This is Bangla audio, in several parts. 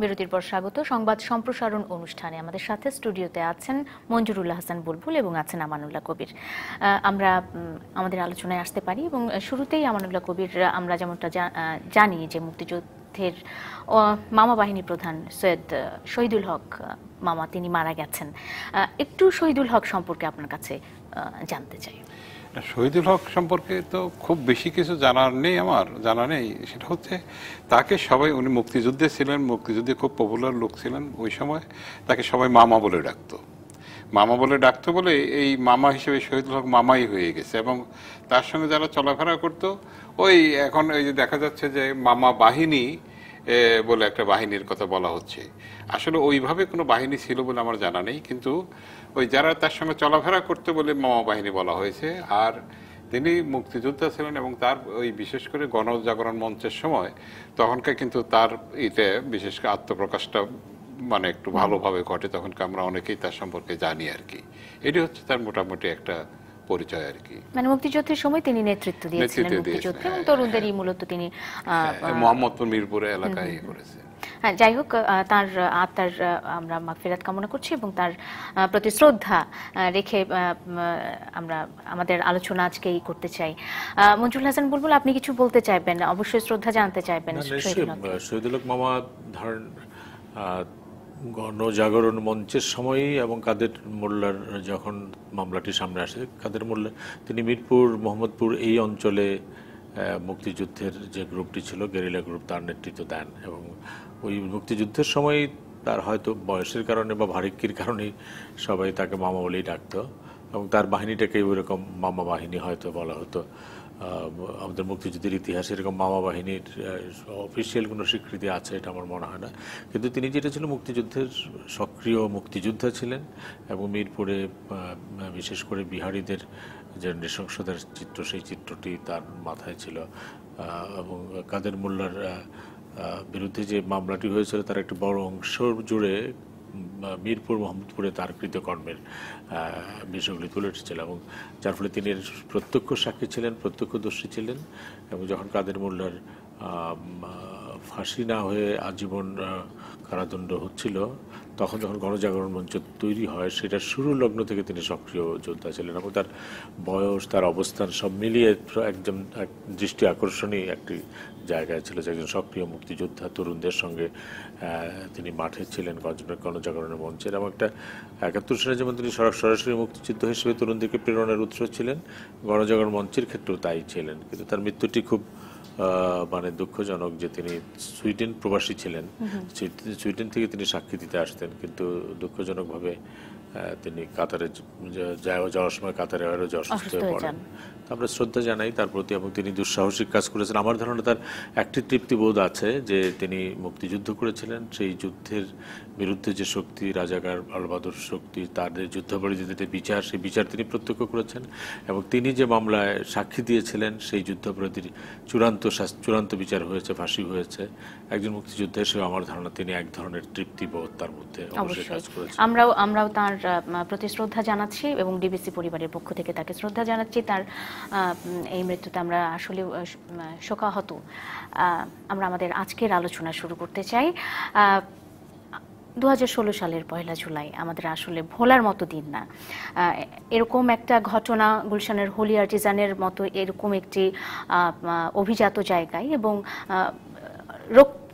বিরতির পর স্বাগত। সংবাদ সম্প্রসারণ অনুষ্ঠানে আমাদের সাথে স্টুডিওতে আছেন মঞ্জুরুল্লাহ হাসান বুলবুল এবং আছেন আমানুল্লাহ কবির। আমরা আমাদের আলোচনায় আসতে পারি এবং শুরুতেই আমানুল্লাহ কবির, আমরা যেমনটা জানি যে মুক্তিযুদ্ধের মামা বাহিনী প্রধান সৈয়দ শহীদুল হক মামা তিনি মারা গেছেন। একটু শহীদুল হক সম্পর্কে আপনার কাছে জানতে চাই। শহীদুল হক সম্পর্কে তো খুব বেশি কিছু জানা নেই। সেটা হচ্ছে তাকে সবাই, উনি মুক্তিযুদ্ধে ছিলেন, মুক্তিযুদ্ধে খুব পপুলার লোক ছিলেন ওই সময়। তাকে সবাই মামা বলে ডাকতো বলে এই মামা হিসেবে শহীদুল হক মামাই হয়ে গেছে। এবং তার সঙ্গে যারা চলাফেরা করতো, ওই এখন এই যে দেখা যাচ্ছে যে মামা বাহিনী বলে একটা বাহিনীর কথা বলা হচ্ছে। আসলে ওইভাবে কোনো বাহিনী ছিল বলে আমার জানা নেই, কিন্তু ওই যারা তার সঙ্গে চলাফেরা করতে বলে মামা বাহিনী বলা হয়েছে। আর তিনি মুক্তিযোদ্ধা ছিলেন এবং তার ওই বিশেষ করে গণজাগরণ মঞ্চের সময় তখনকার কিন্তু তার বিশেষ করে আত্মপ্রকাশটা মানে একটু ভালোভাবে ঘটে। তখনকার আমরা অনেকেই তার সম্পর্কে জানি আর কি। এটি হচ্ছে তার মোটামুটি একটা পরিচয় আর কি। মানে মুক্তিযুদ্ধের সময় তিনি নেতৃত্ব দিয়েছিলেন মুক্তিযুদ্ধে এবং তরুণদেরই মূলত তিনি মোহাম্মদপুর মিরপুরে এলাকায় করেছে। হ্যাঁ, যাই হোক, তার আত্মার আমরা মাগফিরাত কামনা করছি এবং তার প্রতি শ্রদ্ধা রেখে আমরা আমাদের আলোচনা আজকেই করতে চাই। মঞ্জুরুল হাসান বুলবুল, আপনি কিছু বলতে চাইবেন? অবশ্যই শ্রদ্ধা জানতে চাইবেন। শহীদুল হক মামা ধরেন গণজাগরণ মঞ্চের সময়ই এবং কাদের মোল্লার যখন মামলাটি সামনে আসে, কাদের মোল্লা তিনি মিরপুর মোহাম্মদপুর এই অঞ্চলে মুক্তিযুদ্ধের যে গ্রুপটি ছিল, গেরিলা গ্রুপ, তার নেতৃত্ব দেন। এবং ওই মুক্তিযুদ্ধের সময় তার হয়তো বয়সের কারণে বা ভারিক্কির কারণেই সবাই তাকে মামা বলেই ডাকতো এবং তার বাহিনীটাকে ওইরকম মামা বাহিনী হয়তো বলা হতো। আমাদের মুক্তিযুদ্ধের ইতিহাসে এরকম মামা বাহিনীর অফিসিয়াল কোনো স্বীকৃতি আছে এটা আমার মনে হয় না। কিন্তু তিনি যেটা ছিল মুক্তিযুদ্ধের সক্রিয় মুক্তিযোদ্ধা ছিলেন এবং মিরপুরে বিশেষ করে বিহারীদের যে নৃশংসতার চিত্র, সেই চিত্রটি তার মাথায় ছিল। এবং কাদের মোল্লার বিরুদ্ধে যে মামলাটি হয়েছিল তার একটি বড় অংশ জুড়ে মিরপুর মোহাম্মদপুরে তার কৃতকর্মের বিষয়গুলি তুলে এসেছিল এবং যার ফলে তিনি প্রত্যক্ষ সাক্ষী ছিলেন, প্রত্যক্ষদর্শী ছিলেন। এবং যখন কাদের মোল্লার ফাঁসি না হয়ে আজীবন কারাদণ্ড হচ্ছিল, তখন যখন গণজাগরণ মঞ্চ তৈরি হয়, সেটার শুরু লগ্ন থেকে তিনি সক্রিয় যোদ্ধা ছিলেন এবং তার বয়স, তার অবস্থান সব মিলিয়ে একজন দৃষ্টি আকর্ষণীয় একটি জায়গায় ছিল যে একজন সক্রিয় মুক্তিযোদ্ধা। তরুণদের সঙ্গে তিনি মাঠে ছিলেন গণজাগরণের মঞ্চের এবং একটা ৭১ সালে যেমন তিনি সরাসরি মুক্তিযুদ্ধ হিসেবে তরুণদেরকে প্রেরণার উৎস ছিলেন, গণজাগরণ মঞ্চের ক্ষেত্রেও তাই ছিলেন। কিন্তু তার মৃত্যুটি খুব মানে দুঃখজনক যে তিনি সুইডেন প্রবাসী ছিলেন। সুইডেন থেকে তিনি সাক্ষী দিতে আসতেন, কিন্তু দুঃখজনকভাবে তিনি কাতারে যাওয়ার সময় কাতারে আরও অসুস্থ হয়ে পড়েন। আমরা শ্রদ্ধা জানাই তার প্রতি এবং তিনি দুঃসাহসিক কাজ করেছেন। আমার ধারণা তার একটি তৃপ্তিবোধ আছে যে তিনি মুক্তিযুদ্ধ করেছিলেন, সেই যুদ্ধের বিরুদ্ধে যে শক্তি, রাজাকার আলবাদর শক্তি, তাদের যুদ্ধাপরাধীদের বিচার, সেই বিচার তিনি করেছেন এবং তিনি যে মামলায় সাক্ষী দিয়েছিলেন সেই যুদ্ধাপরাধীর চূড়ান্ত বিচার হয়েছে, ফাঁসি হয়েছে। একজন মুক্তিযোদ্ধা হিসেবে আমার ধারণা তিনি এক ধরনের তৃপ্তিবোধ তার মধ্যে অবশ্যই কাজ করেছেন। আমরাও তার প্রতি শ্রদ্ধা জানাচ্ছি এবং ডিবিসি পরিবারের পক্ষ থেকে তাকে শ্রদ্ধা জানাচ্ছি। তার এই মৃত্যুতে আমরা আসলে শোকাহত। আমরা আমাদের আজকের আলোচনা শুরু করতে চাই। 2016 সালের 1 জুলাই আমাদের আসলে ভোলার মতো দিন না। এরকম একটা ঘটনা গুলশানের হোলি আর্টিজানের মতো এরকম একটি অভিজাত জায়গায় এবং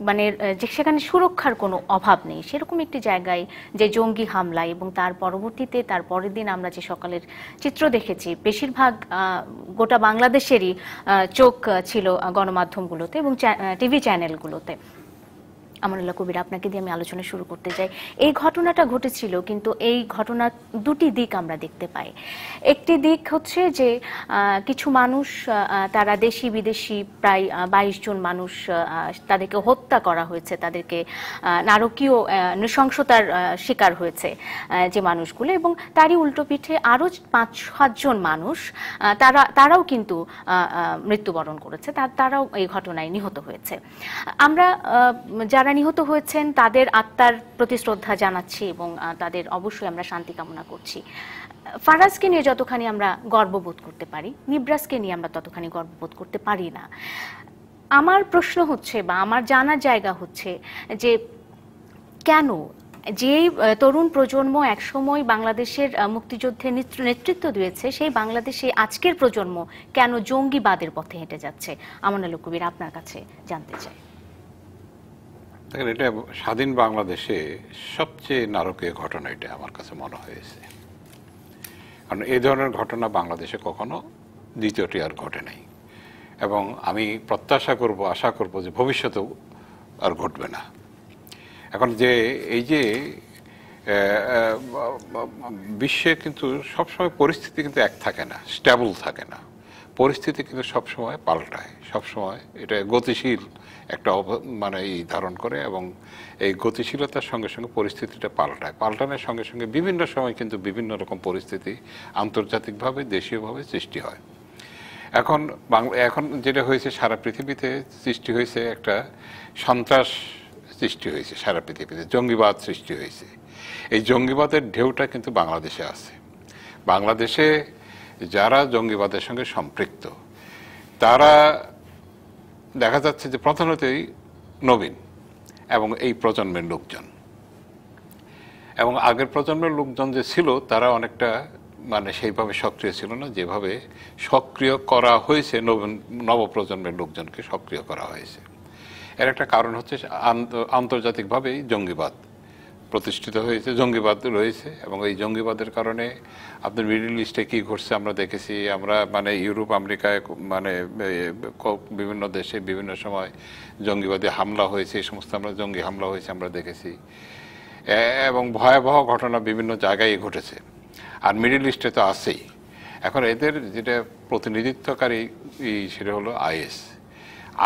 মানে সেখানে সুরক্ষার কোনো অভাব নেই, সেরকম একটি জায়গায় যে জঙ্গি হামলায় এবং তার পরবর্তীতে তার পরের দিন আমরা যে সকালের চিত্র দেখেছি, বেশিরভাগ গোটা বাংলাদেশেরই চোখ ছিল গণমাধ্যমগুলোতে এবং টিভি চ্যানেলগুলোতে। আমানুল্লাহ কবির, আপনাকে দিয়ে আমি আলোচনা শুরু করতে চাই। এই ঘটনাটা ঘটেছিল, কিন্তু এই ঘটনার দুটি দিক আমরা দেখতে পাই। একটি দিক হচ্ছে যে কিছু মানুষ, তারা দেশি বিদেশি প্রায় 22 জন মানুষ, তাদেরকে হত্যা করা হয়েছে, তাদেরকে নারকীয় নৃশংসতার শিকার হয়েছে যে মানুষগুলো, এবং তারই উল্টো পিঠে আরও 5-7 জন মানুষ তারাও কিন্তু মৃত্যুবরণ করেছে, তারাও এই ঘটনায় নিহত হয়েছে। আমরা যারা নিহত হয়েছেন তাদের আত্মার প্রতি শ্রদ্ধা জানাচ্ছি এবং তাদের অবশ্যই আমরা শান্তি কামনা করছি। ফারাজকে নিয়ে যতখানি আমরা গর্ববোধ করতে পারি, নিব্রাসকে নিয়ে আমরা ততখানি গর্ববোধ করতে পারি না। আমার প্রশ্ন হচ্ছে বা আমার জানার জায়গা হচ্ছে যে কেন যে তরুণ প্রজন্ম একসময় বাংলাদেশের মুক্তিযুদ্ধে নেতৃত্ব দিয়েছে, সেই বাংলাদেশে আজকের প্রজন্ম কেন জঙ্গিবাদের পথে হেঁটে যাচ্ছে? আমানুল হক কবির, আপনার কাছে জানতে চাই। দেখেন, এটা স্বাধীন বাংলাদেশে সবচেয়ে নারকীয় ঘটনা এটা আমার কাছে মনে হয়েছে। কারণ এই ধরনের ঘটনা বাংলাদেশে কখনো দ্বিতীয়টি আর ঘটে নাই, এবং আমি প্রত্যাশা করব, আশা করব যে ভবিষ্যতেও আর ঘটবে না। এখন যে এই যে বিশ্বে কিন্তু সবসময় পরিস্থিতি কিন্তু এক থাকে না, স্টেবল থাকে না, পরিস্থিতি কিন্তু সবসময় পাল্টায়, সবসময় এটা গতিশীল একটা মানে এই ধারণ করে, এবং এই গতিশীলতার সঙ্গে সঙ্গে পরিস্থিতিটা পাল্টায়, পাল্টানোর সঙ্গে সঙ্গে বিভিন্ন সময় কিন্তু বিভিন্ন রকম পরিস্থিতি আন্তর্জাতিকভাবে দেশীয়ভাবে সৃষ্টি হয়। এখন যেটা হয়েছে, সারা পৃথিবীতে সৃষ্টি হয়েছে একটা সন্ত্রাস সৃষ্টি হয়েছে, সারা পৃথিবীতে জঙ্গিবাদ সৃষ্টি হয়েছে। এই জঙ্গিবাদের ঢেউটা কিন্তু বাংলাদেশে আছে। বাংলাদেশে যারা জঙ্গিবাদের সঙ্গে সম্পৃক্ত তারা দেখা যাচ্ছে যে প্রধানতই নবীন এবং এই প্রজন্মের লোকজন, এবং আগের প্রজন্মের লোকজন যে ছিল তারা অনেকটা মানে সেইভাবে সক্রিয় ছিল না, যেভাবে সক্রিয় করা হয়েছে নবপ্রজন্মের লোকজনকে সক্রিয় করা হয়েছে। এর একটা কারণ হচ্ছে আন্তর্জাতিকভাবেই জঙ্গিবাদ প্রতিষ্ঠিত হয়েছে, জঙ্গিবাদ রয়েছে, এবং এই জঙ্গিবাদের কারণে আপনার মিডল ইস্টে কী ঘটছে আমরা দেখেছি। আমরা মানে ইউরোপ, আমেরিকায় মানে বিভিন্ন দেশে বিভিন্ন সময় জঙ্গিবাদী হামলা হয়েছে, এই সমস্ত আমরা জঙ্গি হামলা হয়েছে আমরা দেখেছি, এবং ভয়াবহ ঘটনা বিভিন্ন জায়গায় ঘটেছে। আর মিডল ইস্টে তো আছেই। এখন এদের যেটা প্রতিনিধিত্বকারী সেটা হলো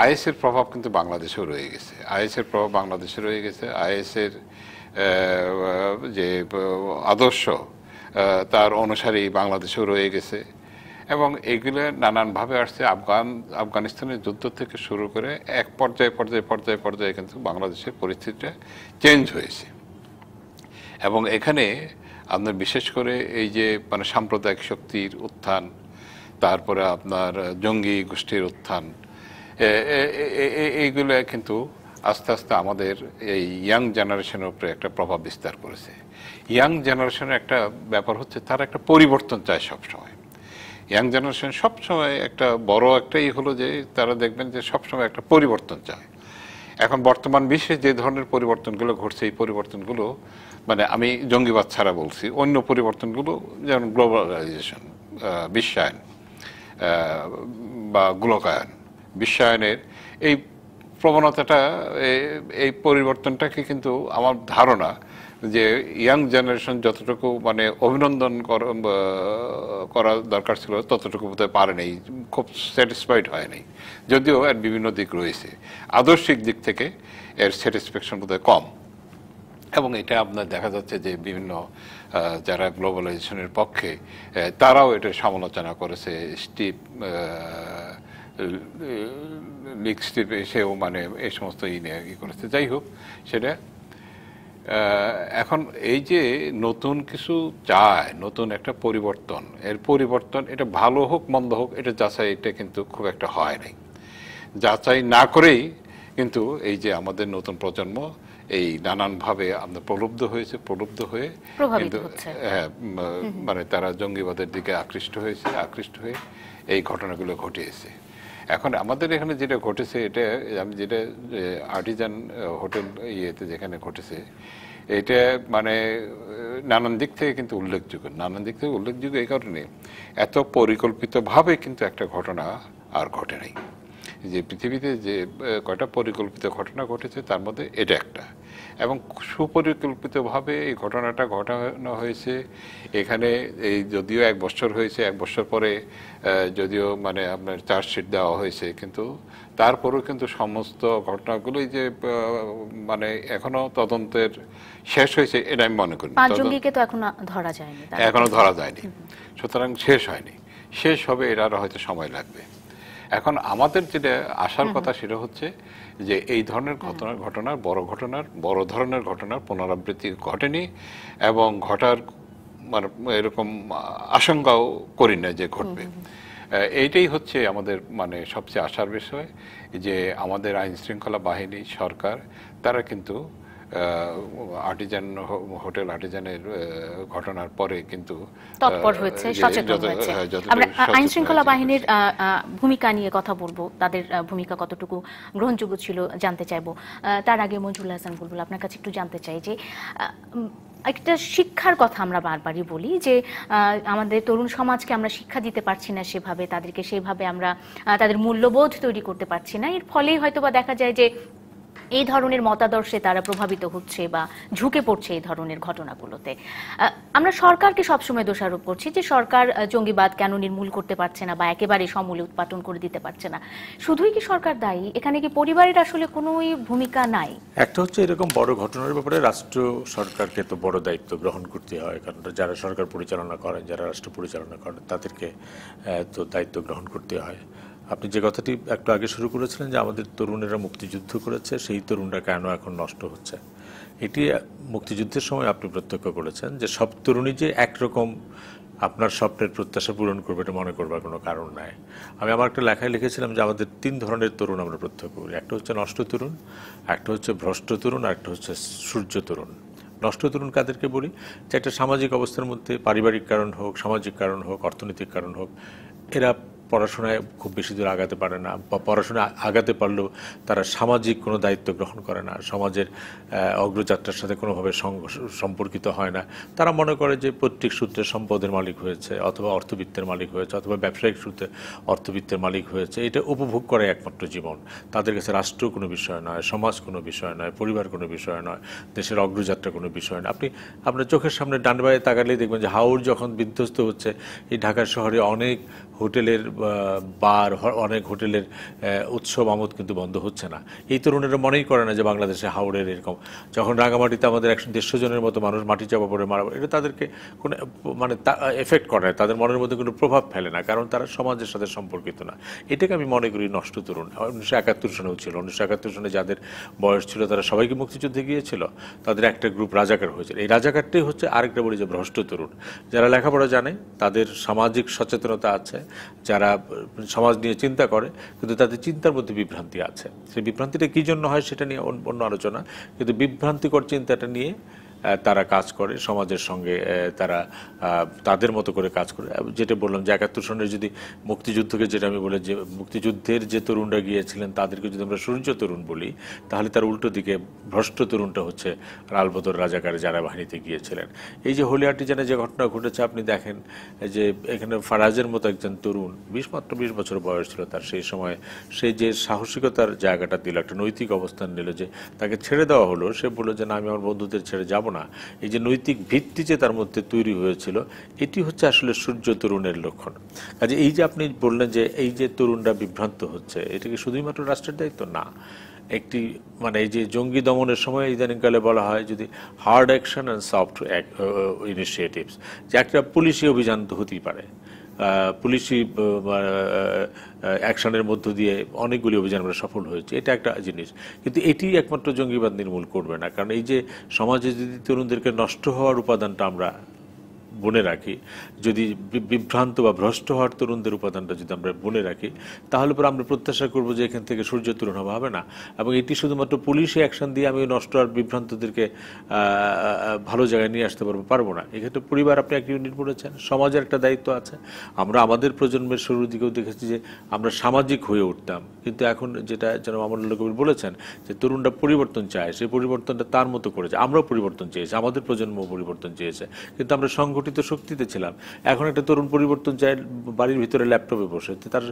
আইএসের প্রভাব কিন্তু বাংলাদেশেও রয়ে গেছে, আইএসের প্রভাব বাংলাদেশে রয়ে গেছে। আইএসের যে আদর্শ তার অনুসারী বাংলাদেশেও রয়ে গেছে, এবং এগুলো নানানভাবে আসছে। আফগানিস্তানের যুদ্ধ থেকে শুরু করে এক পর্যায়ে কিন্তু বাংলাদেশের পরিস্থিতিটা চেঞ্জ হয়েছে। এবং এখানে আপনার বিশেষ করে এই যে মানে সাম্প্রদায়িক শক্তির উত্থান, তারপরে আপনার জঙ্গি গোষ্ঠীর উত্থান, এইগুলো কিন্তু আস্তে আস্তে আমাদের এই ইয়াং জেনারেশনের উপরে একটা প্রভাব বিস্তার করেছে। ইয়াং জেনারেশনের একটা ব্যাপার হচ্ছে তারা একটা পরিবর্তন চায় সবসময়। ইয়াং জেনারেশন সবসময় একটা বড় একটাই হলো যে তারা দেখবেন যে সবসময় একটা পরিবর্তন চায়। এখন বর্তমান বিশ্বে যে ধরনের পরিবর্তনগুলো ঘটছে, এই পরিবর্তনগুলো মানে আমি জঙ্গিবাদ ছাড়া বলছি, অন্য পরিবর্তনগুলো যেমন গ্লোবালাইজেশন, বিশ্বায়ন বা গোলকায়ন, বিশ্বায়নের এই প্রবণতাটা, এই পরিবর্তনটাকে কিন্তু আমার ধারণা যে ইয়াং জেনারেশন যতটুকু মানে অভিনন্দন করা দরকার ছিল ততটুকু বোধহয় পারেনি, খুব স্যাটিসফাইড হয়নি। যদিও এর বিভিন্ন দিক রয়েছে, আদর্শিক দিক থেকে এর স্যাটিসফ্যাকশন বোধহয় কম। এবং এটা আপনার দেখা যাচ্ছে যে বিভিন্ন যারা গ্লোবালাইজেশনের পক্ষে তারাও এটা সমালোচনা করেছে। স্টিভ এসেও মানে এই সমস্ত নিয়ে করেছে। যাই হোক, সেটা এখন এই যে নতুন কিছু চায়, নতুন একটা পরিবর্তন, এর পরিবর্তন এটা ভালো হোক মন্দ হোক এটা যাচাই এটা কিন্তু খুব একটা হয় নাই। যাচাই না করেই কিন্তু এই যে আমাদের নতুন প্রজন্ম এই নানানভাবে আমরা প্রলুব্ধ হয়ে কিন্তু মানে তারা জঙ্গিবাদের দিকে আকৃষ্ট হয়ে এই ঘটনাগুলো ঘটিয়েছে। এখন আমাদের এখানে যেটা ঘটেছে, এটা আমি যেটা আর্টিজান হোটেল ইয়েতে যেখানে ঘটেছে, এটা মানে নানান দিক থেকে কিন্তু উল্লেখযোগ্য এই কারণে এত পরিকল্পিতভাবে কিন্তু একটা ঘটনা আর ঘটে নাই। যে পৃথিবীতে যে কয়টা পরিকল্পিত ঘটনা ঘটেছে তার মধ্যে এটা একটা, এবং সুপরিকল্পিতভাবে এই ঘটনাটা ঘটানো হয়েছে। এখানে এই যদিও 1 বছর হয়েছে, 1 বছর পরে যদিও মানে আপনার চার্জশিট দেওয়া হয়েছে, কিন্তু তারপরেও কিন্তু সমস্ত ঘটনাগুলোই যে মানে এখনো তদন্তের শেষ হয়েছে এটা আমি মনে করি। তো এখনো ধরা যায়নি, সুতরাং শেষ হয়নি। শেষ হবে, এর আরো হয়তো সময় লাগবে। এখন আমাদের যেটা আসার কথা সেটা হচ্ছে যে এই ধরনের বড় ধরনের ঘটনার পুনরাবৃত্তি ঘটেনি, এবং ঘটার মানে এরকম আশঙ্কাও করি না যে ঘটবে। এইটাই হচ্ছে আমাদের মানে সবচেয়ে আশার বিষয়, যে আমাদের আইন শৃঙ্খলা বাহিনী, সরকার তারা কিন্তু আর্টিজান হোটেল আর্টিজানের ঘটনার পরে কিন্তু তৎপর হয়েছে, সচেতন হয়েছে। আমরা আইন শৃঙ্খলা বাহিনীর ভূমিকা নিয়ে কথা বলবো, তাদের ভূমিকা কতটুকু গ্রহণযোগ্য ছিল জানতে চাইবো। তার আগে মঞ্জুরুল হাসান বুলবুল, আপনার কাছে একটু জানতে চাই যে একটা শিক্ষার কথা আমরা বারবারই বলি যে আমাদের তরুণ সমাজকে আমরা শিক্ষা দিতে পারছি না সেভাবে, তাদেরকে সেইভাবে আমরা তাদের মূল্যবোধ তৈরি করতে পারছি না। এর ফলেই হয়তোবা দেখা যায় যে এই ধরনের মতাদর্শে তারা প্রভাবিত হচ্ছে বা ঝুঁকে পড়ছে এই ধরনের ঘটনাগুলোতে। আমরা সরকারকে সবসময় দোষারোপ করছি যে সরকার জঙ্গিবাদ কেন নির্মূল করতে পারছে না বা একেবারে সমূলে উৎপাটন করে দিতে পারছে না। শুধুই কি সরকার দায়ী? এখানে কি পরিবারের আসলে কোনোই ভূমিকা নাই? একটা হচ্ছে এরকম বড় ঘটনার ব্যাপারে রাষ্ট্র সরকারকে তো বড় দায়িত্ব গ্রহণ করতে হয়, কারণ যারা সরকার পরিচালনা করেন, যারা রাষ্ট্র পরিচালনা করেন, তাদেরকে তো দায়িত্ব গ্রহণ করতে হয়। আপনি যে কথাটি একটু আগে শুরু করেছিলেন যে আমাদের তরুণেরা মুক্তিযুদ্ধ করেছে, সেই তরুণরা কেন এখন নষ্ট হচ্ছে, এটি মুক্তিযুদ্ধের সময় আপনি প্রত্যক্ষ করেছেন যে সব তরুণই যে একরকম আপনার স্বপ্নের প্রত্যাশা পূরণ করবে এটা মনে করবার কোনো কারণ নাই। আমি আমার একটা লেখায় লিখেছিলাম যে আমাদের 3 ধরনের তরুণ আমরা প্রত্যক্ষ করি। একটা হচ্ছে নষ্ট তরুণ, একটা হচ্ছে ভ্রষ্ট তরুণ, আর একটা হচ্ছে সূর্য তরুণ। নষ্ট তরুণ কাদেরকে বলি? যে একটা সামাজিক অবস্থার মধ্যে পারিবারিক কারণ হোক, সামাজিক কারণ হোক, অর্থনৈতিক কারণ হোক, এরা পড়াশোনায় খুব বেশি দূর আগাতে পারে না, বা পড়াশোনায় আগাতে পারলেও তারা সামাজিক কোনো দায়িত্ব গ্রহণ করে না, সমাজের অগ্রযাত্রার সাথে কোনোভাবে সম্পর্কিত হয় না। তারা মনে করে যে পৈতৃক সূত্রে সম্পদের মালিক হয়েছে, অথবা অর্থবিত্তের মালিক হয়েছে, অথবা ব্যবসায়িক সূত্রে অর্থবিত্তের মালিক হয়েছে, এটা উপভোগ করে একমাত্র জীবন। তাদের কাছে রাষ্ট্র কোনো বিষয় নয়, সমাজ কোনো বিষয় নয়, পরিবার কোনো বিষয় নয়, দেশের অগ্রযাত্রা কোনো বিষয় নয়। আপনি আপনার চোখের সামনে ডান বায়ে তাকালেই দেখবেন যে হাওর যখন বিধ্বস্ত হচ্ছে, এই ঢাকা শহরে অনেক হোটেলের বার, অনেক হোটেলের উৎসব আমোদ কিন্তু বন্ধ হচ্ছে না। এই তরুণেরা মনেই করে না যে বাংলাদেশে হাওড়ের এরকম, যখন রাঙামাটিতে আমাদের 150 জনের মতো মানুষ মাটি চাপা পড়ে মারা, এটা তাদেরকে কোনো মানে এফেক্ট করে না, তাদের মনের মধ্যে কোনো প্রভাব ফেলে না, কারণ তারা সমাজের সাথে সম্পর্কিত না। এটাকে আমি মনে করি নষ্ট তরুণ। 1971 সনেও ছিল। 1971 সনে যাদের বয়স ছিল তারা সবাইকে মুক্তিযুদ্ধে গিয়েছিল, তাদের একটা গ্রুপ রাজাকার হয়েছিল। এই রাজাকারটাই হচ্ছে আরেকটা বলি যে ভ্রষ্ট তরুণ, যারা লেখাপড়া জানে, তাদের সামাজিক সচেতনতা আছে, যারা সমাজ নিয়ে চিন্তা করে, কিন্তু তাদের চিন্তার মধ্যে বিভ্রান্তি আছে। সেই বিভ্রান্তিটা কী জন্য হয় সেটা নিয়ে অন্য আলোচনা, কিন্তু বিভ্রান্তিকর চিন্তাটা নিয়ে তারা কাজ করে, সমাজের সঙ্গে তারা তাদের মতো করে কাজ করে। যেটা বললাম যে 71 সনের যদি মুক্তিযুদ্ধকে, যেটা আমি বলে যে মুক্তিযুদ্ধের যে তরুণরা গিয়েছিলেন তাদেরকে যদি আমরা সূর্য তরুণ বলি, তাহলে তার উল্টো দিকে ভ্রষ্ট তরুণটা হচ্ছে লালবদর রাজাকার যারা বাহিনীতে গিয়েছিলেন। এই যে হোলি আর্টিজানে যে ঘটনা ঘটেছে, আপনি দেখেন যে এখানে ফারাজের মতো একজন তরুণ, মাত্র 20 বছর বয়স ছিল তার, সেই সময় সে যে সাহসিকতার জায়গাটা দিল, একটা নৈতিক অবস্থান নিল, যে তাকে ছেড়ে দেওয়া হলো, সে বললো যে না, আমি আমার বন্ধুদের ছেড়ে যাব না। এই যে নৈতিক ভিত্তি যে তার মধ্যে তৈরি হয়েছিল, এটি হচ্ছে আসলে সূর্য তরুণের লক্ষণ। কাজে এই যে আপনি বললেন যে এই যে তরুণরা বিভ্রান্ত হচ্ছে, এটা কি শুধুমাত্র রাষ্ট্রের দায়িত্ব? না, একটি মানে এই যে জঙ্গি দমনের সময় ইদানিংকালে বলা হয় যদি hard action and soft initiatives, যে একটা পুলিশি অভিযান তো হতেই পারে, পুলিশি অ্যাকশনের মধ্য দিয়ে অনেকগুলি অভিযান আমরা সফল হয়েছে, এটা একটা জিনিস। কিন্তু এটি একমাত্র জঙ্গিবাদ নির্মূল করবে না, কারণ এই যে সমাজে যদি তরুণদেরকে নষ্ট হওয়ার উপাদানটা আমরা বনে রাখি, যদি বিভ্রান্ত বা ভ্রষ্ট হওয়ার তরুণদের উপাদানটা যদি আমরা বনে রাখি, তাহলে পরে আমরা প্রত্যাশা করবো যে এখান থেকে সূর্য তরুণ হবে না। এবং এটি শুধুমাত্র পুলিশি অ্যাকশন দিয়ে আমি নষ্ট আর বিভ্রান্তদেরকে ভালো জায়গায় নিয়ে আসতে পারবো না। এক্ষেত্রে পরিবার, আপনি একটা ইউনিট বলেছেন, সমাজের একটা দায়িত্ব আছে। আমরা আমাদের প্রজন্মের শুরুর দিকেও দেখেছি যে আমরা সামাজিক হয়ে উঠতাম, কিন্তু এখন যেটা যেন আমানুল্লাহ কবির বলেছেন যে তরুণরা পরিবর্তন চায়, সেই পরিবর্তনটা তার মতো করেছে। আমরাও পরিবর্তন চেয়েছি, আমাদের প্রজন্ম পরিবর্তন চেয়েছে, কিন্তু আমরা সংগঠিত শক্তিতে ছিলাম। এখন একটা তরুণ পরিবর্তন চায় বাড়ির ভিতরে ল্যাপটপে বসে, তার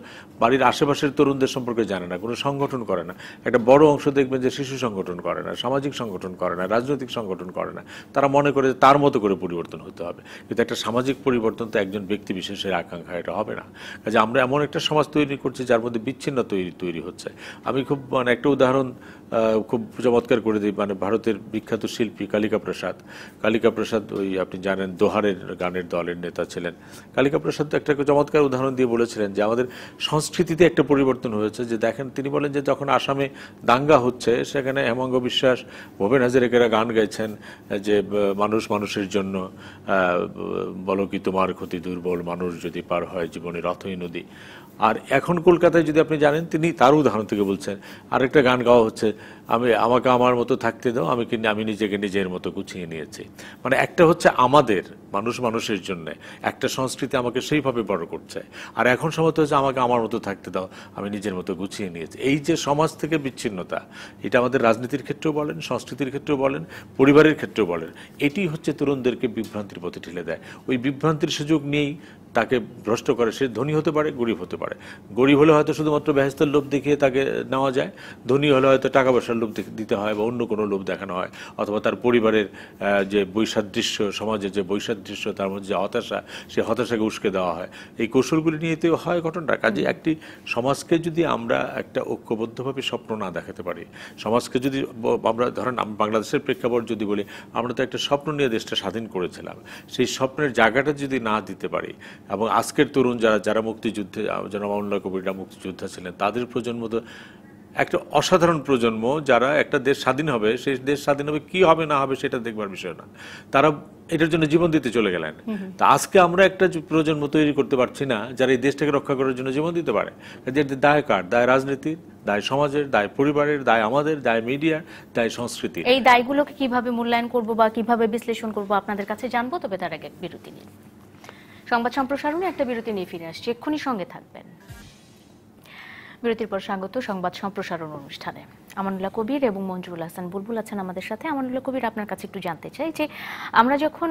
বাড়ির আশেপাশের তরুণদের সম্পর্কে জানে না, কোনো সংগঠন করে না। একটা বড় অংশ দেখবেন যে শিশু সংগঠন করে না, সামাজিক সংগঠন করে না, রাজনৈতিক সংগঠন করে না। তারা মনে করে যে তার মতো করে পরিবর্তন হতে হবে, কিন্তু একটা সামাজিক পরিবর্তন তো একজন ব্যক্তি বিশেষের আকাঙ্ক্ষা, এটা হবে না। কাজে আমরা এমন একটা সমাজ তৈরি করছি যার মধ্যে বিচ্ছিন্ন তৈরি হচ্ছে। আমি খুব একটা উদাহরণ খুব চমৎকার করে দিই, ভারতের বিখ্যাত শিল্পী কালিকা প্রসাদ, ওই আপনি জানেন দোহারের গানের দলের নেতা ছিলেন। কালিকা প্রসাদ একটা চমৎকার উদাহরণ দিয়ে বলেছিলেন যে আমাদের সংস্কৃতিতে একটা পরিবর্তন হয়েছে। যে দেখেন, তিনি বলেন যে যখন আসামে দাঙ্গা হচ্ছে, সেখানে হেমঙ্গ বিশ্বাস, ভূপেন হাজারিকারা গান গাইছেন যে মানুষ মানুষের জন্য, বলো কি তোমার ক্ষতি দুর্বল, মানুষ যদি পার হয় জীবনের অথই নদী। আর এখন কলকাতায় যদি আপনি জানেন, তিনি তার উদাহরণ থেকে বলছেন, আরেকটা গান গাওয়া হচ্ছে, আমাকে আমার মতো থাকতে দাও, আমি নিজেকে নিজের মতো গুছিয়ে নিয়েছি। মানে একটা হচ্ছে আমাদের মানুষের জন্য একটা সংস্কৃতি আমাকে সেইভাবে বড় করছে, আর এখন সময় হচ্ছে আমাকে আমার মতো থাকতে দাও, আমি নিজের মতো গুছিয়ে নিয়েছি। এই যে সমাজ থেকে বিচ্ছিন্নতা, এটা আমাদের রাজনীতির ক্ষেত্রেও বলেন, সংস্কৃতির ক্ষেত্রেও বলেন, পরিবারের ক্ষেত্রেও বলেন, এটি হচ্ছে তরুণদেরকে বিভ্রান্তির পথে ঠেলে দেয়। ওই বিভ্রান্তির সুযোগ নিয়েই তাকে ভ্রষ্ট করে। সে ধনী হতে পারে, গরিব হতে পারে। গরিব হলে হয়তো শুধুমাত্র বেহেশতের লোভ দেখিয়ে তাকে নেওয়া যায়, ধনী হলে হয়তো টাকা পয়সার লোভ দিতে হয় বা অন্য কোনো লোভ দেখানো হয়, অথবা তার পরিবারের যে বৈসাদৃশ্য, সমাজের যে বৈসাদৃশ্য, তার মধ্যে যে হতাশা, সেই হতাশাকে উস্কে দেওয়া হয়। এই কৌশলগুলি নিয়ে তো হয় ঘটনাটা। কাজে একটি সমাজকে যদি আমরা একটা ঐক্যবদ্ধভাবে স্বপ্ন না দেখাতে পারি, সমাজকে যদি আমরা ধরেন বাংলাদেশের প্রেক্ষাপট যদি বলি, আমরা তো একটা স্বপ্ন নিয়ে দেশটা স্বাধীন করেছিলাম, সেই স্বপ্নের জায়গাটা যদি না দিতে পারি, এবং আজকের তরুণ যারা মুক্তিযুদ্ধে, যারা মামুনুল্লাহ কবিররা মুক্তিযোদ্ধা ছিলেন, তাদের প্রজন্ম তো একটা অসাধারণ প্রজন্ম, যারা একটা দেশ স্বাধীন হবে, সেই দেশ স্বাধীন হবে কি হবে না হবে সেটা দেখবার বিষয় না, তারা এটার জন্য জীবন দিতে চলে গেলেন। তা আজকে আমরা একটা প্রজন্ম তৈরি করতে পারছি না যারা এই দেশটাকে রক্ষা করার জন্য জীবন দিতে পারে। দায় কার? দায় রাজনীতির, দায় সমাজের, দায় পরিবারের, দায় আমাদের, দায় মিডিয়ার, দায় সংস্কৃতি। এই দায়গুলোকে কিভাবে মূল্যায়ন করব বা কিভাবে বিশ্লেষণ করব আপনাদের কাছে জানবো, তবে তার আগে বিরতি নিন। সংবাদ সম্প্রসারণে একটা বিরতি নিয়ে ফিরে আসছি, এক্ষুনি সঙ্গে থাকবেন। বিরতির পর স্বাগত সংবাদ সম্প্রসারণ অনুষ্ঠানে। আমানুল্লাহ কবির এবং মঞ্জুরুল হাসান বুলবুল আছেন আমাদের সাথে। আমানুল্লাহ কবির, আপনার কাছে একটু জানতে চাই যে আমরা যখন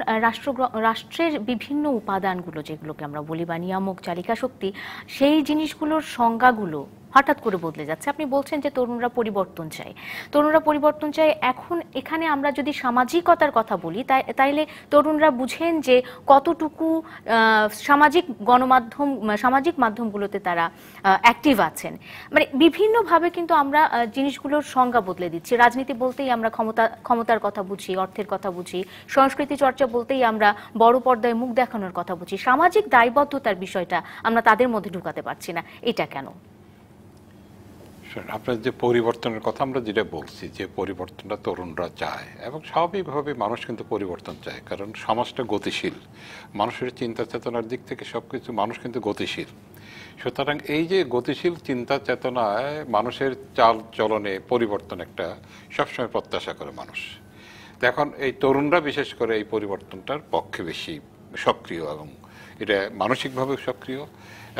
রাষ্ট্রের বিভিন্ন উপাদানগুলো যেগুলোকে আমরা বলি বা নিয়ামক চালিকা শক্তি, সেই জিনিসগুলোর সংজ্ঞাগুলো হঠাৎ করে বদলে যাচ্ছে। আপনি বলছেন যে তরুণরা পরিবর্তন চায়, এখন এখানে আমরা যদি সামাজিকতার কথা বলি, তাইলে তরুণরা বুঝেন যে কতটুকু সামাজিক মাধ্যমগুলোতে তারা অ্যাক্টিভ আছেন। মানে বিভিন্নভাবে কিন্তু আমরা জিনিসগুলোর সংজ্ঞা বদলে দিচ্ছি। রাজনীতি বলতেই আমরা ক্ষমতার কথা বুঝি, অর্থের কথা বুঝি। সংস্কৃতি চর্চা বলতেই আমরা বড় পর্দায় মুখ দেখানোর কথা বুঝি। সামাজিক দায়বদ্ধতার বিষয়টা আমরা তাদের মধ্যে ঢুকাতে পারছি না, এটা কেন? আপনার যে পরিবর্তনের কথা আমরা যেটা বলছি, যে পরিবর্তনটা তরুণরা চায়, এবং স্বাভাবিকভাবে মানুষ কিন্তু পরিবর্তন চায়, কারণ সমাজটা গতিশীল, মানুষের চিন্তা চেতনার দিক থেকে সবকিছু মানুষ কিন্তু গতিশীল। সুতরাং এই যে গতিশীল চিন্তা চেতনায় মানুষের চাল চলনে পরিবর্তন একটা সবসময় প্রত্যাশা করে মানুষ। এখন এই তরুণরা বিশেষ করে এই পরিবর্তনটার পক্ষে বেশি সক্রিয়, এবং এটা মানসিকভাবেও সক্রিয়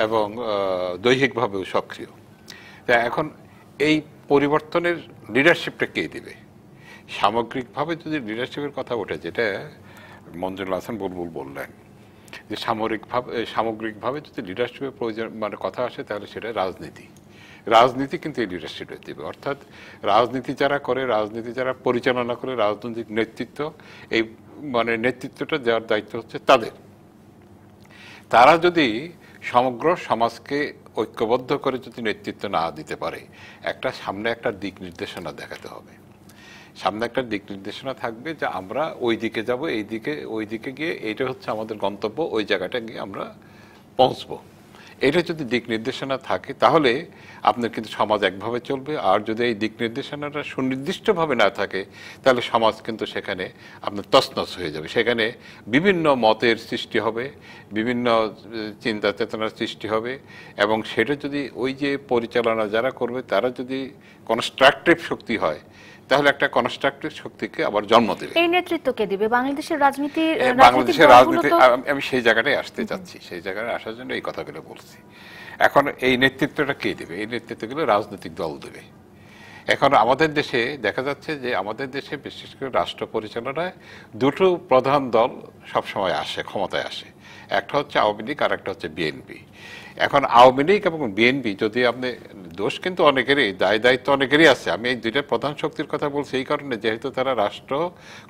এবং দৈহিকভাবেও সক্রিয়। এখন এই পরিবর্তনের লিডারশিপটা কে দিবে? সামগ্রিকভাবে যদি লিডারশিপের কথা ওঠে, যেটা মঞ্জুরুল হাসান বুলবুল বললেন, যে সামগ্রিকভাবে যদি লিডারশিপের প্রয়োজন কথা আসে, তাহলে সেটা রাজনীতি কিন্তু এই লিডারশিপটা দেবে। অর্থাৎ রাজনীতি যারা করে, রাজনীতি যারা পরিচালনা করে, রাজনৈতিক নেতৃত্ব, এই নেতৃত্বটা দেওয়ার দায়িত্ব হচ্ছে তাদের। তারা যদি সমগ্র সমাজকে ঐক্যবদ্ধ করে যদি নেতৃত্ব না দিতে পারে, সামনে একটা দিক নির্দেশনা দেখাতে হবে। সামনে একটা দিক নির্দেশনা থাকবে যে আমরা ওই দিকে যাব, ওই দিকে গিয়ে এইটা হচ্ছে আমাদের গন্তব্য, ওই জায়গাটা গিয়ে আমরা পৌঁছবো। এটা যদি দিক নির্দেশনা থাকে, তাহলে আপনার কিন্তু সমাজ একভাবে চলবে। আর যদি এই দিক নির্দেশনাটা সুনির্দিষ্টভাবে না থাকে, তাহলে সমাজ কিন্তু সেখানে আপনার তছনছ হয়ে যাবে। সেখানে বিভিন্ন মতের সৃষ্টি হবে, বিভিন্ন চিন্তা চেতনার সৃষ্টি হবে, এবং সেটা যদি ওই যে পরিচালনা যারা করবে তারা যদি কনস্ট্রাকটিভ শক্তি হয়, তাহলে একটা কনস্ট্রাকটিভ শক্তিকে আবার জন্ম দেবে। এই নেতৃত্বকে দিবে বাংলাদেশের রাজনীতি। আমি সেই জায়গাটায় আসতে চাচ্ছি, সেই জায়গায় আসার জন্য এই কথাগুলো বলছি। এখন এই নেতৃত্বটা কে দেবে? এই নেতৃত্বগুলো রাজনৈতিক দল দেবে। এখন আমাদের দেশে দেখা যাচ্ছে যে আমাদের দেশে বিশেষ করে রাষ্ট্র পরিচালনায় দুটো প্রধান দল সবসময় আসে, ক্ষমতায় আসে। একটা হচ্ছে আওয়ামী লীগ, আর একটা হচ্ছে বিএনপি। এখন আওয়ামী লীগ এবং বিএনপি, যদি আপনি দোষ কিন্তু অনেকেরই, দায়িত্ব অনেকেরই আছে। আমি এই দুইটা প্রধান শক্তির কথা বলছি এই কারণে, যেহেতু তারা রাষ্ট্র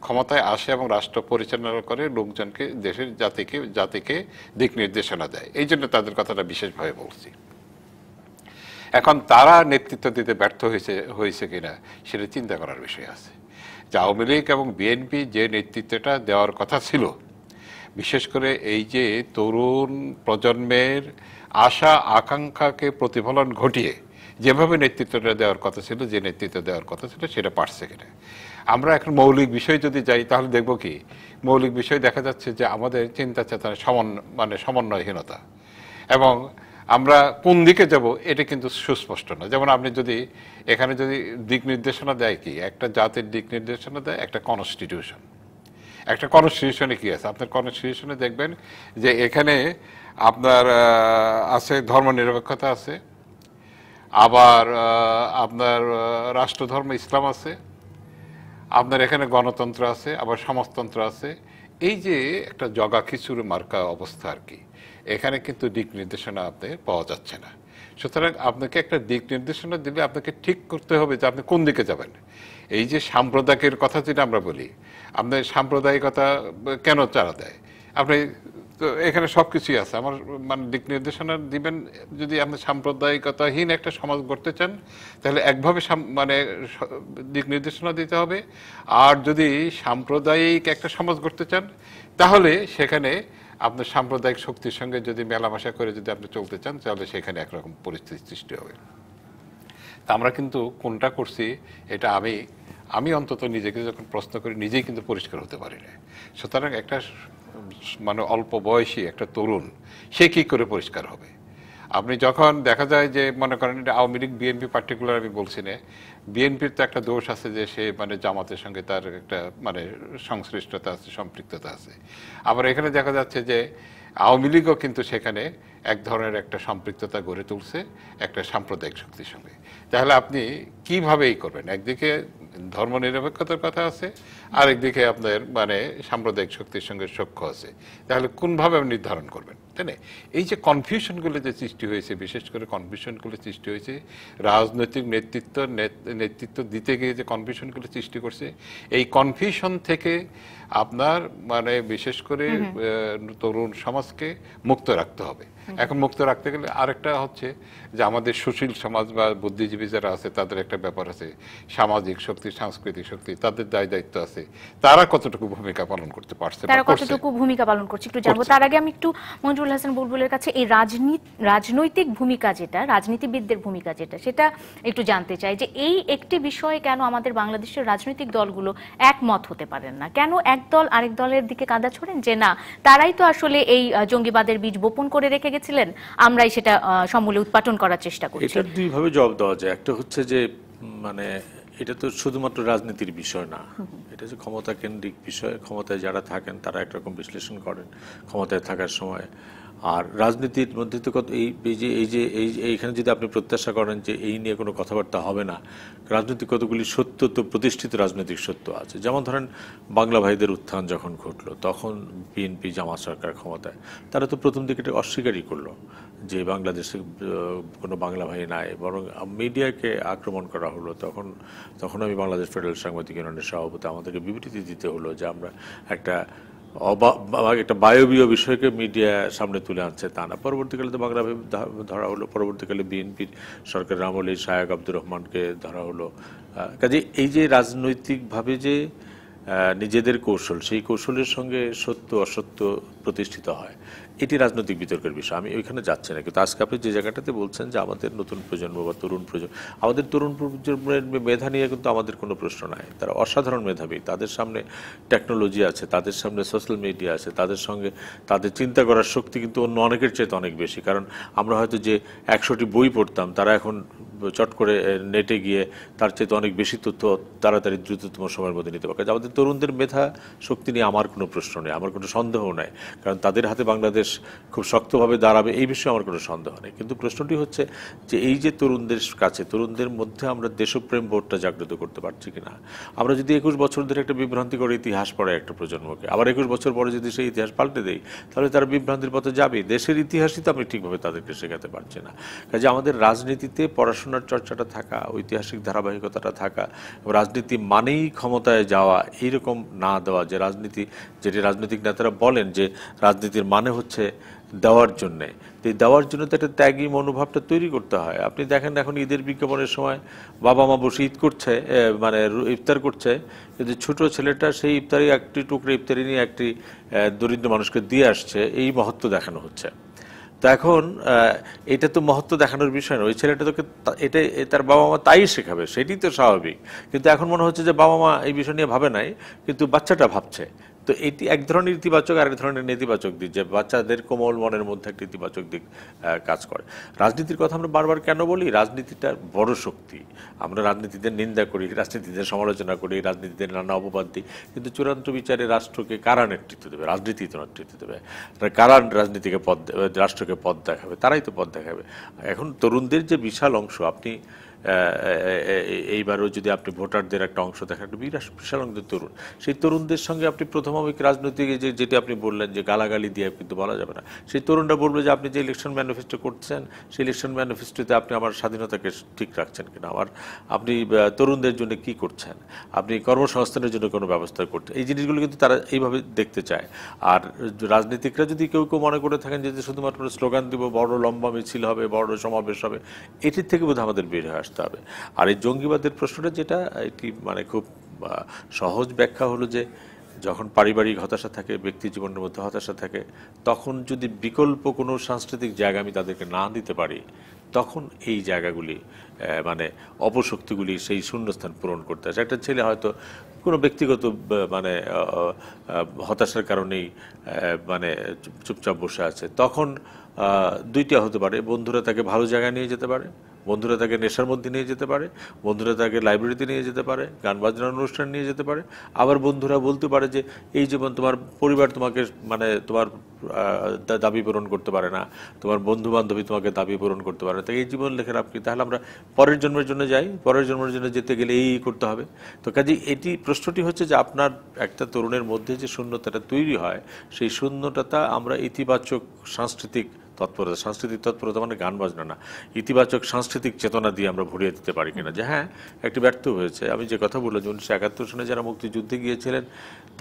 ক্ষমতায় আসে এবং রাষ্ট্র পরিচালনা করে, লোকজনকে, দেশের জাতিকে দিক নির্দেশনা দেয়, এই জন্য তাদের কথাটা বিশেষভাবে বলছি। এখন তারা নেতৃত্ব দিতে ব্যর্থ হয়েছে কিনা সেটা চিন্তা করার বিষয় আছে। যে আওয়ামী লীগ এবং বিএনপি যে নেতৃত্বটা দেওয়ার কথা ছিল, বিশেষ করে এই যে তরুণ প্রজন্মের আশা আকাঙ্ক্ষাকে প্রতিফলন ঘটিয়ে যেভাবে নেতৃত্বটা দেওয়ার কথা ছিল, যে নেতৃত্ব দেওয়ার কথা ছিল, সেটা পারছে কিনা। আমরা এখন মৌলিক বিষয় যদি যাই, তাহলে দেখব কি মৌলিক বিষয় দেখা যাচ্ছে যে আমাদের চিন্তা চেতনা সমন্বয়হীনতা, এবং আমরা কোন দিকে যাব এটা কিন্তু সুস্পষ্ট না। যেমন আপনি যদি এখানে যদি দিক নির্দেশনা দেয়, কি একটা জাতির দিক নির্দেশনা দেয় একটা কনস্টিটিউশন। একটা কনস্টিটিউশনে কি আছে, আপনার কনস্টিটিউশনে দেখবেন যে এখানে আপনার আছে ধর্মনিরপেক্ষতা আছে, আবার আপনার রাষ্ট্রধর্ম ইসলাম আছে, আপনার এখানে গণতন্ত্র আছে, আবার সমাজতন্ত্র আছে। এই যে একটা জগা খিচুড়ি মার্কা অবস্থা আর কি, এখানে কিন্তু দিক নির্দেশনা আপনার পাওয়া যাচ্ছে না। সুতরাং আপনাকে একটা দিক নির্দেশনা দিলে আপনাকে ঠিক করতে হবে যে আপনি কোন দিকে যাবেন। এই যে সাম্প্রদায়িকের কথা যেটা আমরা বলি, আপনার সাম্প্রদায়িকতা কেন চারা দেয়, আপনি তো এখানে সব কিছুই আছে। আমার মানে দিক নির্দেশনা দিবেন, যদি আপনি সাম্প্রদায়িকতাহীন একটা সমাজ গড়তে চান তাহলে একভাবে মানে দিক নির্দেশনা দিতে হবে। আর যদি সাম্প্রদায়িক একটা সমাজ গড়তে চান তাহলে সেখানে আপনার সাম্প্রদায়িক শক্তির সঙ্গে যদি মেলামেশা করে যদি আপনি চলতে চান তাহলে সেখানে একরকম পরিস্থিতি সৃষ্টি হবে। তা আমরা কিন্তু কোনটা করছি এটা আমি অন্তত নিজেকে যখন প্রশ্ন করি নিজেই কিন্তু পরিষ্কার হতে পারি না। সুতরাং একটা মানে অল্প বয়সী একটা তরুণ সে কি করে পরিষ্কার হবে? আপনি যখন দেখা যায় যে মনে করেন এটা আওয়ামী লীগ বিএনপি পার্টিকুলার আমি বলছি না, বিএনপির তো একটা দোষ আছে যে সে মানে জামাতের সঙ্গে তার একটা মানে সংশ্লিষ্টতা আছে, সম্পৃক্ততা আছে। আবার এখানে দেখা যাচ্ছে যে আওয়ামী লীগও কিন্তু সেখানে এক ধরনের একটা সম্পৃক্ততা গড়ে তুলছে একটা সাম্প্রদায়িক শক্তির সঙ্গে। তাহলে আপনি কিভাবে এই করবেন? একদিকে ধর্মনিরপেক্ষতার কথা আছে, আরেকদিকে আপনার মানে সাম্প্রদায়িক শক্তির সঙ্গে সখ্য আছে। তাহলে কোনভাবে আপনি নির্ধারণ করবেন, তাই না? এই যে কনফিউশনগুলো যে সৃষ্টি হয়েছে, বিশেষ করে কনফিউশনগুলো সৃষ্টি হয়েছে রাজনৈতিক নেতৃত্ব দিতে গিয়ে যে কনফিউশনগুলো সৃষ্টি করছে, এই কনফিউশন থেকে আপনার মানে বিশেষ করে তরুণ সমাজকে মুক্ত রাখতে হবে। এখন মুক্ত রাখতে গেলে আরেকটা হচ্ছে যে আমাদের সুশীল সমাজ বা বুদ্ধিজীবী যারা আছে তাদের একটা ব্যাপার আছে, সামাজিক শক্তি, সাংস্কৃতিক শক্তি, তাদের দায়িত্ব আছে। তারা কতটুকু ভূমিকা পালন করতে পারছে, তারা কতটুকু ভূমিকা পালন করছে একটু জানবো। তার আগে আমি একটু মঞ্জুরুল হাসান বুলবুলের কাছে এই রাজনৈতিক ভূমিকা যেটা, রাজনীতিবিদদের ভূমিকা যেটা, সেটা একটু জানতে চাই যে এই একটি বিষয়ে কেন আমাদের বাংলাদেশের রাজনৈতিক দলগুলো একমত হতে পারেন না? কেন এক দল আরেক দলের দিকে কাঁদা ছোড়েন যে না তারাই তো আসলে এই জঙ্গিবাদের বীজ বপন করে রেখে গেছিলেন, আমরাই সেটা সমূলে উৎপাটন করার চেষ্টা করছি? এটার দুইভাবে জবাব দেওয়া যায়। একটা হচ্ছে যে মানে এটা তো শুধুমাত্র রাজনীতির বিষয় না, এটা যে ক্ষমতা কেন্দ্রিক বিষয়। ক্ষমতায় যারা থাকেন তারা একরকম বিশ্লেষণ করেন ক্ষমতায় থাকার সময়। আর রাজনীতির মধ্যে তো এইখানে যদি আপনি প্রত্যাশা করেন যে এই নিয়ে কোনো কথাবার্তা হবে না, রাজনৈতিক কতগুলি সত্য তো প্রতিষ্ঠিত রাজনৈতিক সত্য আছে। যেমন ধরেন বাংলা ভাইদের উত্থান যখন ঘটলো তখন বিএনপি জামাত সরকার ক্ষমতায়, তারা তো প্রথম দিকে এটা অস্বীকারই করলো যে বাংলাদেশে কোনো বাংলা ভাই নাই, বরং মিডিয়াকে আক্রমণ করা হলো। তখন আমি বাংলাদেশ ফেডারেল সাংবাদিক ইউনিয়নের সভাপতি, আমাদেরকে বিবৃতি দিতে হলো যে আমরা একটা বায়বীয় বিষয়কে মিডিয়া সামনে তুলে আনছে তা না। পরবর্তীকালে তো বাংলা ধরা হলো, পরবর্তীকালে বিএনপির সরকারের আমলে শায়েক আব্দুর রহমানকে ধরা হলো। কাজে এই যে রাজনৈতিকভাবে যে নিজেদের কৌশল, সেই কৌশলের সঙ্গে সত্য অসত্য প্রতিষ্ঠিত হয়, এটি রাজনৈতিক বিতর্কের বিষয়। আমি ওইখানে যাচ্ছি না, কিন্তু আজকে আপনি যে জায়গাটাতে বলছেন যে আমাদের নতুন প্রজন্ম বা তরুণ প্রজন্ম, আমাদের তরুণ প্রজন্মের মেধা নিয়ে কিন্তু আমাদের কোনো প্রশ্ন নাই। তারা অসাধারণ মেধাবী, তাদের সামনে টেকনোলজি আছে, তাদের সামনে সোশ্যাল মিডিয়া আছে, তাদের সঙ্গে তাদের চিন্তা করার শক্তি কিন্তু অন্য অনেকের চাইতে অনেক বেশি। কারণ আমরা হয়তো যে 100টি বই পড়তাম, তারা এখন চট করে নেটে গিয়ে তার চাইতে অনেক বেশি তথ্য তাড়াতাড়ি দ্রুততম সময়ের মধ্যে নিতে পারে। আমাদের তরুণদের মেধা শক্তি নিয়ে আমার কোনো প্রশ্ন নেই, আমার কোনো সন্দেহ নাই। কারণ তাদের হাতে বাংলাদেশ খুব শক্তভাবে দাঁড়াবে এই বিষয়ে আমার কোনো সন্দেহ নেই। কিন্তু প্রশ্নটি হচ্ছে যে এই যে তরুণদের কাছে, তরুণদের মধ্যে আমরা দেশপ্রেম বোধটা জাগ্রত করতে পারছি কিনা। আমরা যদি 21 বছর ধরে একটা বিভ্রান্তিকর ইতিহাস পড়ে একটা প্রজন্মকে, আবার 21 বছর পরে যদি সেই ইতিহাস পাল্টে দেই, তাহলে তারা বিভ্রান্তির পথে যাবে। দেশের ইতিহাসই তো আমি ঠিকভাবে তাদেরকে শেখাতে পারছি না। কাজে আমাদের রাজনীতিতে পড়াশোনার চর্চাটা থাকা, ঐতিহাসিক ধারাবাহিকতাটা থাকা, রাজনীতি মানেই ক্ষমতায় যাওয়া এইরকম না দেওয়া, যে যেটি রাজনৈতিক নেতারা বলেন যে রাজনীতির মানে হচ্ছে দেওয়ার জন্যে, এই দেওয়ার জন্য তো একটা ত্যাগী মনোভাবটা তৈরি করতে হয়। আপনি দেখেন এখন ঈদের বিজ্ঞাপনের সময় বাবা মা বসে ঈদ করছে, মানে ইফতার করছে, কিন্তু ছোট ছেলেটা সেই ইফতারি একটি টুকরো ইফতারি নিয়ে একটি দরিদ্র মানুষকে দিয়ে আসছে, এই মহত্ব দেখানো হচ্ছে। তো এখন এটা তো মহত্ব দেখানোর বিষয় না, ওই ছেলেটা তোকে এটা তার বাবা মা তাই শেখাবে, সেটি তো স্বাভাবিক। কিন্তু এখন মনে হচ্ছে যে বাবা মা এই বিষয় নিয়ে ভাবে নাই, কিন্তু বাচ্চাটা ভাবছে। তো এটি এক ধরনের ইতিবাচক আর এক ধরনের নেতিবাচক দিক, যে বাচ্চাদের কোমল মনের মধ্যে একটা ইতিবাচক দিক কাজ করে। রাজনীতির কথা আমরা বারবার কেন বলি? রাজনীতিটা বড় শক্তি। আমরা রাজনীতিদের নিন্দা করি, রাজনীতিদের সমালোচনা করি, রাজনীতিদের নানা অপবাদ দিই, কিন্তু চূড়ান্ত বিচারে রাষ্ট্রকে কারা নেতৃত্ব দেবে? রাজনীতি তো নেতৃত্ব দেবে। কারা রাজনীতিকে রাষ্ট্রকে পথ দেখাবে? তারাই তো পথ দেখাবে। এখন তরুণদের যে বিশাল অংশ, আপনি এইবারও যদি আপনি ভোটারদের একটা অংশ দেখেন, একটা বিশাল অংশ তরুণ, সেই তরুণদের সঙ্গে আপনি প্রথমাবিক রাজনৈতিক যেটি আপনি বললেন যে গালাগালি দিয়ে কিন্তু বলা যাবে না, সেই তরুণরা বলবে যে আপনি যে ইলেকশন ম্যানিফেস্টো করছেন, সেই ইলেকশন ম্যানিফেস্টোতে আপনি আমার স্বাধীনতাকে ঠিক রাখছেন কিনা, আপনি তরুণদের জন্য কি করছেন, আপনি কর্মসংস্থানের জন্য কোনো ব্যবস্থা করছেন, এই জিনিসগুলো কিন্তু তারা এইভাবে দেখতে চায়। আর রাজনীতিকরা যদি কেউ কেউ মনে করে থাকেন যে শুধুমাত্র স্লোগান দিব, বড় লম্বা মিছিল হবে, বড় সমাবেশ হবে, এটির থেকে বোধহয় আমাদের বের হয়ে আসতে হবে। আর এই জঙ্গিবাদের প্রশ্নটা যেটা, এটি মানে খুব সহজ ব্যাখ্যা হলো যে যখন পারিবারিক হতাশা থাকে, ব্যক্তি জীবনের মধ্যে হতাশা থাকে, তখন যদি বিকল্প কোনো সাংস্কৃতিক জায়গা আমি তাদেরকে না দিতে পারি, তখন এই জায়গাগুলি মানে অপশক্তিগুলি সেই শূন্যস্থান পূরণ করতে আসে। একটা ছেলে হয়তো কোনো ব্যক্তিগত মানে হতাশার কারণেই মানে চুপচাপ বসে আছে, তখন দুইটা হতে পারে, বন্ধুরা তাকে ভালো জায়গায় নিয়ে যেতে পারে, বন্ধুরা তাকে নেশার মধ্যে নিয়ে যেতে পারে, বন্ধুরা তাকে লাইব্রেরিতে নিয়ে যেতে পারে, গান বাজনার অনুষ্ঠান নিয়ে যেতে পারে, আবার বন্ধুরা বলতে পারে যে এই জীবন তোমার পরিবার তোমাকে মানে তোমার দাবি পূরণ করতে পারে না, তোমার বন্ধু বান্ধবী তোমাকে দাবি পূরণ করতে পারে না, তাই এই জীবন লেখেন আপনি, তাহলে আমরা পরের জন্মের জন্য যাই, পরের জন্মের জন্য যেতে গেলে এই করতে হবে। তো কাজে এটি প্রশ্নটি হচ্ছে যে আপনার একটা তরুণের মধ্যে যে শূন্যতাটা তৈরি হয়, সেই শূন্যতাটা আমরা ইতিবাচক সাংস্কৃতিক তৎপরতা মানে গান বাজনা না, ইতিবাচক সাংস্কৃতিক চেতনা দিয়ে আমরা ভরিয়ে দিতে পারি কিনা, যে হ্যাঁ একটি ব্যর্থ হয়েছে। আমি যে কথা বললাম, 1971 সনে যারা মুক্তিযুদ্ধে গিয়েছিলেন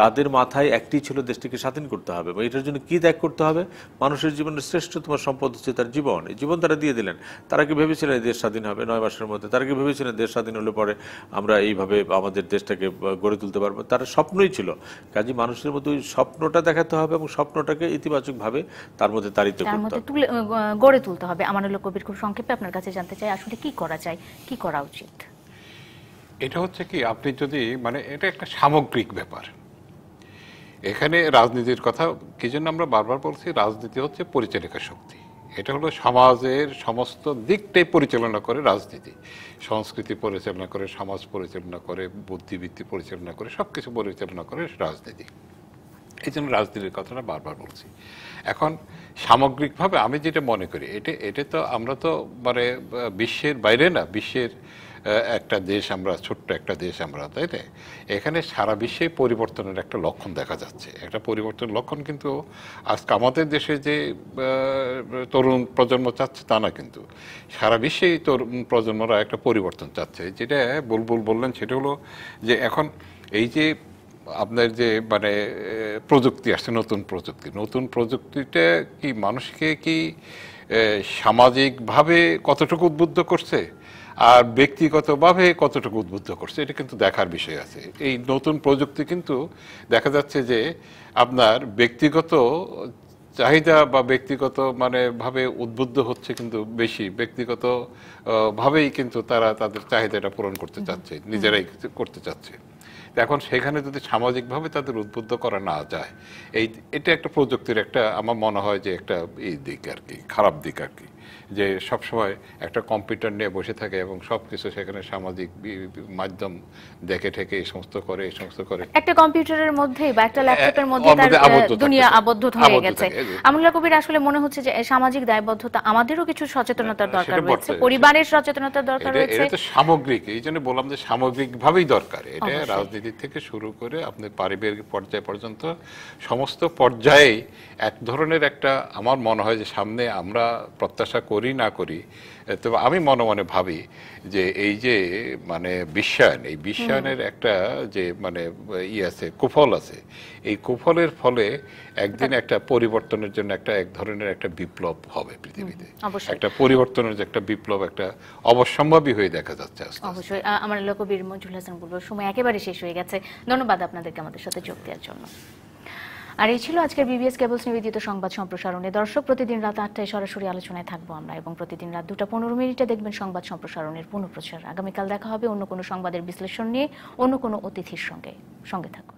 তাদের মাথায় একটি ছিল দেশটিকে স্বাধীন করতে হবে, বা এটার জন্য কি ত্যাগ করতে হবে? মানুষের জীবনের শ্রেষ্ঠতম সম্পদ হচ্ছে তার জীবন, এই জীবন তারা দিয়ে দিলেন। তারা কি ভেবেছিলেন দেশ স্বাধীন হবে 9 মাসের মধ্যে? তারা কি ভেবেছিলেন দেশ স্বাধীন হলে পরে আমরা এইভাবে আমাদের দেশটাকে গড়ে তুলতে পারবো? তার স্বপ্নই ছিল। কাজে মানুষের মধ্যে ওই স্বপ্নটা দেখাতে হবে এবং স্বপ্নটাকে ইতিবাচকভাবে তার মধ্যে তাড়িত করতে হবে, গড়ে তুলতে হবে। আমানুল্লাহ কবির, খুব সংক্ষেপে আপনার কাছে জানতে চাই আসলে কি করা যায়, কি করা উচিত? এটা হচ্ছে কি, আপনি যদি মানে এটা একটা সামগ্রিক ব্যাপার। এখানে রাজনীতির কথা কি জন্য আমরা বারবার বলছি, রাজনীতি হচ্ছে পরিচালিকা শক্তি। এটা হলো সমাজের সমস্ত দিকটাই পরিচালনা করে রাজনীতি, সংস্কৃতি পরিচালনা করে, সমাজ পরিচালনা করে, বুদ্ধিবৃত্তি পরিচালনা করে, সবকিছু পরিচালনা করে রাজনীতি। এই জন্য রাজনীতির কথাটা বারবার বলছি। এখন সামগ্রিকভাবে আমি যেটা মনে করি, এটা তো আমরা তো মানে বিশ্বের বাইরে না, বিশ্বের একটা দেশ আমরা, ছোট্ট একটা দেশ আমরা, তাই না? এখানে সারা বিশ্বে পরিবর্তনের একটা লক্ষণ দেখা যাচ্ছে, একটা পরিবর্তনের লক্ষণ। কিন্তু আজকে আমাদের দেশে যে তরুণ প্রজন্ম চাচ্ছে তা না, কিন্তু সারা বিশ্বেই তরুণ প্রজন্মরা একটা পরিবর্তন চাচ্ছে। যেটা বুলবুল বললেন সেটা হলো যে এখন এই যে আপনার যে মানে প্রযুক্তি আসছে, নতুন প্রযুক্তিটা কি মানুষকে কি সামাজিকভাবে কতটুকু উদ্বুদ্ধ করছে আর ব্যক্তিগতভাবে কতটুকু উদ্বুদ্ধ করছে, এটা কিন্তু দেখার বিষয় আছে। এই নতুন প্রযুক্তি কিন্তু দেখা যাচ্ছে যে আপনার ব্যক্তিগত চাহিদা বা ব্যক্তিগত মানে ভাবে উদ্বুদ্ধ হচ্ছে, কিন্তু বেশি ব্যক্তিগত ভাবেই কিন্তু তারা তাদের চাহিদাটা পূরণ করতে চাচ্ছে, নিজেরাই করতে চাচ্ছে। এখন সেখানে যদি সামাজিকভাবে তাদের উদ্বুদ্ধ করা না যায়, এটা একটা প্রযুক্তির একটা আমার মনে হয় যে একটা এই দিক আর কি, খারাপ দিক আর কি, যে সবসময় একটা কম্পিউটার নিয়ে বসে থাকে এবং সবকিছু সেখানে সামাজিক মাধ্যম দেখে ঠেকে এই সমস্ত করে একটা কম্পিউটারের মধ্যে বা একটা ল্যাপটপের মধ্যে তার দুনিয়া আবদ্ধ হয়ে গেছে। আমানুল্লাহ কবির, আসলে মনে হচ্ছে যে সামাজিক দায়বদ্ধতা আমাদেরও কিছু সচেতনতার দরকার রয়েছে, পরিবারের সচেতনতার দরকার রয়েছে। এটা তো সামগ্রিক, এই জন্য বললাম যে সামগ্রিকভাবেই দরকার। এটা রাজনীতি থেকে শুরু করে আপনি পারিবারিক পর্যায় পর্যন্ত সমস্ত পর্যায়ে এক ধরনের একটা, আমার মনে হয় যে সামনে আমরা প্রত্যাশা করি না করি, তবে আমি মনে মনে ভাবি যে এই যে মানে বিশ্বায়ন, এই বিশ্বায়নের একটা যে মানে আছে, কুফল আছে, এই কুফলের ফলে একদিন একটা পরিবর্তনের জন্য এক ধরনের একটা বিপ্লব হবে পৃথিবীতে, একটা পরিবর্তনের যে একটা বিপ্লব একটা অবশ্যম্ভাবী হয়ে দেখা যাচ্ছে অবশ্যই। আমানুল্লাহ কবির, মঞ্জুল হাসান বুলবুল, সময় একেবারে শেষ হয়ে গেছে। ধন্যবাদ আপনাদেরকে আমাদের সাথে যোগ দেওয়ার জন্য। আর এই ছিল আজকের বিবিএস কেবলস নিবেদিত সংবাদ সম্প্রসারণে। দর্শক, প্রতিদিন রাত 8টায় সরাসরি আলোচনায় থাকবো আমরা, এবং প্রতিদিন রাত 2:15 দেখবেন সংবাদ সম্প্রসারণের পুনঃপ্রচার। আগামীকাল দেখা হবে অন্য কোনো সংবাদের বিশ্লেষণ নিয়ে, অন্য কোনো অতিথির সঙ্গে থাকুন।